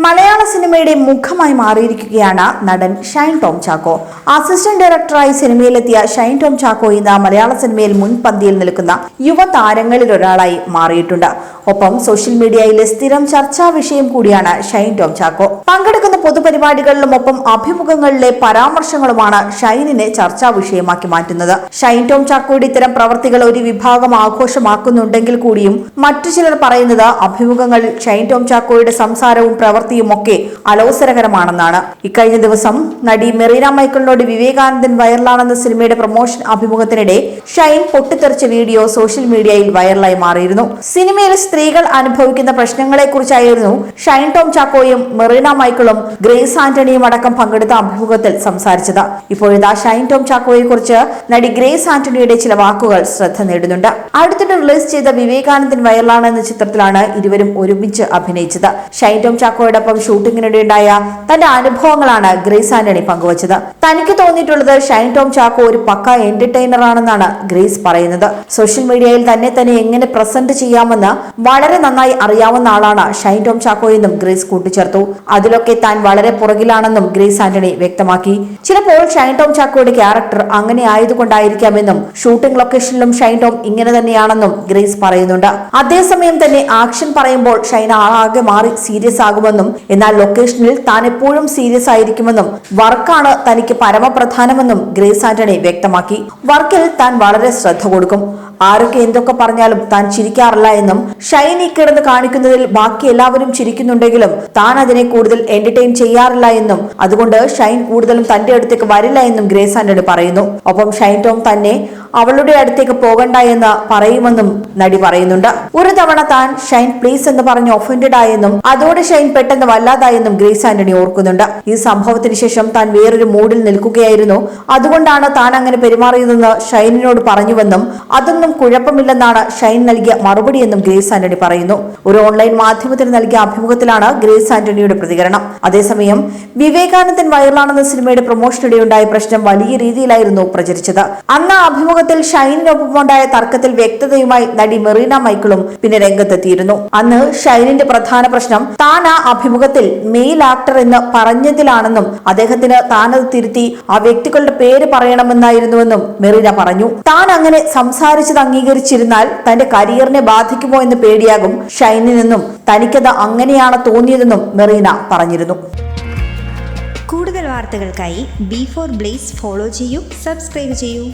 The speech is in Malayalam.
മലയാള സിനിമയുടെ മുഖമായി മാറിയിരിക്കുകയാണ് നടൻ ഷൈൻ ടോം ചാക്കോ. അസിസ്റ്റന്റ് ഡയറക്ടറായി സിനിമയിലെത്തിയ ഷൈൻ ടോം ചാക്കോ ഇന്ന് മലയാള സിനിമയിൽ മുൻപന്തിയിൽ നിൽക്കുന്ന യുവതാരങ്ങളിൽ ഒരാളായി മാറിയിട്ടുണ്ട്. ഒപ്പം സോഷ്യൽ മീഡിയയിലെ സ്ഥിരം ചർച്ചാ വിഷയം കൂടിയാണ് ഷൈൻ ടോം ചാക്കോ. പങ്കെടുക്കുന്ന പൊതുപരിപാടികളിലും ഒപ്പം അഭിമുഖങ്ങളിലെ പരാമർശങ്ങളുമാണ് ഷൈനിനെ ചർച്ചാ വിഷയമാക്കി മാറ്റുന്നത്. ഷൈൻ ടോം ചാക്കോയുടെ ഇത്തരം പ്രവർത്തികൾ ഒരു വിഭാഗം ആഘോഷമാക്കുന്നുണ്ടെങ്കിൽ കൂടിയും മറ്റു ചിലർ പറയുന്നത് അഭിമുഖങ്ങളിൽ ഷൈൻ ടോം ചാക്കോയുടെ സംസാരവും പ്രവൃത്തിയും ഒക്കെ അലോസരകരമാണെന്നാണ്. ഇക്കഴിഞ്ഞ ദിവസം നടി മെറീന മൈക്കിളിനോട് വിവേകാനന്ദൻ വൈറലാണെന്ന സിനിമയുടെ പ്രൊമോഷൻ അഭിമുഖത്തിനിടെ ഷൈൻ പൊട്ടിത്തെറിച്ച വീഡിയോ സോഷ്യൽ മീഡിയയിൽ വൈറലായി മാറിയിരുന്നു. സിനിമയിൽ സ്ത്രീകൾ അനുഭവിക്കുന്ന പ്രശ്നങ്ങളെക്കുറിച്ചായിരുന്നു ഷൈൻ ടോം ചാക്കോയും മെറീന മൈക്കിളും ഗ്രേസ് ആന്റണിയും അടക്കം പങ്കെടുത്ത അഭിമുഖത്തിൽ സംസാരിച്ചത്. ഇപ്പോഴിതാ ഷൈൻ ടോം ചാക്കോയെ കുറിച്ച് നടി ഗ്രേസ് ആന്റണിയുടെ ചില വാക്കുകൾ ശ്രദ്ധ നേടുന്നുണ്ട്. അടുത്തിടെ റിലീസ് ചെയ്ത വിവേകാനന്ദൻ വൈറലാണ് എന്ന ചിത്രത്തിലാണ് ഇരുവരും ഒരുമിച്ച് അഭിനയിച്ചത്. ഷൈൻ ടോം ചാക്കോയോടൊപ്പം ഷൂട്ടിങ്ങിനിടെയുണ്ടായ തന്റെ അനുഭവങ്ങളാണ് ഗ്രേസ് ആന്റണി പങ്കുവച്ചത്. തനിക്ക് തോന്നിയിട്ടുള്ളത് ഷൈൻ ടോം ചാക്കോ ഒരു പക്ക എന്റർടൈനർ ആണെന്നാണ് ഗ്രേസ് പറയുന്നത്. സോഷ്യൽ മീഡിയയിൽ തന്നെ എങ്ങനെ പ്രസന്റ് ചെയ്യാമെന്ന് വളരെ നന്നായി അറിയാവുന്ന ആളാണ് ഷൈൻ ടോം ചാക്കോ എന്നും ഗ്രേസ് കൂട്ടിച്ചേർത്തു. അതിലൊക്കെ താൻ വളരെ പുറകിലാണെന്നും ഗ്രേസ് ആന്റണി വ്യക്തമാക്കി. ചിലപ്പോൾ ഷൈൻ ടോം ചാക്കോയുടെ ക്യാരക്ടർ അങ്ങനെ ആയതുകൊണ്ടായിരിക്കാമെന്നും ഷൂട്ടിംഗ് ലൊക്കേഷനിലും ഷൈൻ ടോം ഇങ്ങനെ തന്നെയാണെന്നും ഗ്രേസ് പറയുന്നുണ്ട്. അതേസമയം തന്നെ ആക്ഷൻ പറയുമ്പോൾ ഷൈൻ ആകെ മാറി സീരിയസ് ആകുമെന്നും എന്നാൽ ലൊക്കേഷനിൽ താൻ എപ്പോഴും സീരിയസ് ആയിരിക്കുമെന്നും വർക്കാണ് തനിക്ക് പരമപ്രധാനമെന്നും ഗ്രേസ് ആന്റണി വ്യക്തമാക്കി. വർക്കിൽ താൻ വളരെ ശ്രദ്ധ കൊടുക്കും. ആരൊക്കെ എന്തൊക്കെ പറഞ്ഞാലും താൻ ചിരിക്കാറില്ല എന്നും ഷൈൻ ഈ കിടന്ന് കാണിക്കുന്നതിൽ ബാക്കി എല്ലാവരും ചിരിക്കുന്നുണ്ടെങ്കിലും താൻ അതിനെ കൂടുതൽ എന്റർടൈൻ ചെയ്യാറില്ല എന്നും അതുകൊണ്ട് ഷൈൻ കൂടുതലും തന്റെ അടുത്തേക്ക് വരില്ല എന്നും ഗ്രേസ് ആന്റണി പറയുന്നു. ഒപ്പം ഷൈൻ ടോം തന്നെ അവളുടെ അടുത്തേക്ക് പോകണ്ട എന്ന് പറയുമെന്നും നടി പറയുന്നുണ്ട്. ഒരു തവണ താൻ ഷൈൻ പ്ലീസ് എന്ന് പറഞ്ഞ് ഒഫൻഡഡ് ആയെന്നും അതോടെ ഷൈൻ പെട്ടെന്ന് വല്ലാതായെന്നും ഗ്രേസ് ആന്റണി ഓർക്കുന്നുണ്ട്. ഈ സംഭവത്തിന് ശേഷം താൻ വേറൊരു മൂഡിൽ നിൽക്കുകയായിരുന്നു, അതുകൊണ്ടാണ് താൻ അങ്ങനെ പെരുമാറിയതെന്ന് ഷൈനിനോട് പറഞ്ഞുവെന്നും അതൊന്നും കുഴപ്പമില്ലെന്നാണ് ഷൈൻ നൽകിയ മറുപടിയെന്നും ഗ്രേസ് ആന്റണി പറയുന്നു. ഒരു ഓൺലൈൻ മാധ്യമത്തിന് നൽകിയ അഭിമുഖത്തിലാണ് ഗ്രേസ് ആന്റണിയുടെ പ്രതികരണം. അതേസമയം വിവേകാനന്ദൻ വൈറലാണെന്ന സിനിമയുടെ പ്രൊമോഷനിടെയുണ്ടായ പ്രശ്നം വലിയ രീതിയിലായിരുന്നു പ്രചരിച്ചത്. അന്ന് അഭിമുഖത്തിൽ ഷൈനിനൊപ്പമുണ്ടായ തർക്കത്തിൽ വ്യക്തതയുമായി നടി മെറീന മൈക്കിളും പിന്നെ രംഗത്തെത്തിയിരുന്നു. അന്ന് ഷൈനിന്റെ പ്രധാന പ്രശ്നം താൻ ആ അഭിമുഖത്തിൽ മെയിൽ ആക്ടർ എന്ന് പറഞ്ഞതിലാണെന്നും അദ്ദേഹത്തിന് താനത് തിരുത്തി ആ വ്യക്തികളുടെ പേര് പറയണമെന്നായിരുന്നുവെന്നും മെറീന പറഞ്ഞു. താൻ അങ്ങനെ സംസാരിച്ചത് അംഗീകരിച്ചിരുന്നാൽ തന്റെ കരിയറിനെ ബാധിക്കുമോ എന്ന് പേടിയാകും ഷൈനിനെന്നും തനിക്കത് അങ്ങനെയാണ് തോന്നിയതെന്നും മെറീന പറഞ്ഞിരുന്നു. കൂടുതൽ വാർത്തകൾക്കായി B4 Blaze ഫോളോ ചെയ്യൂ, സബ്സ്ക്രൈബ് ചെയ്യൂ.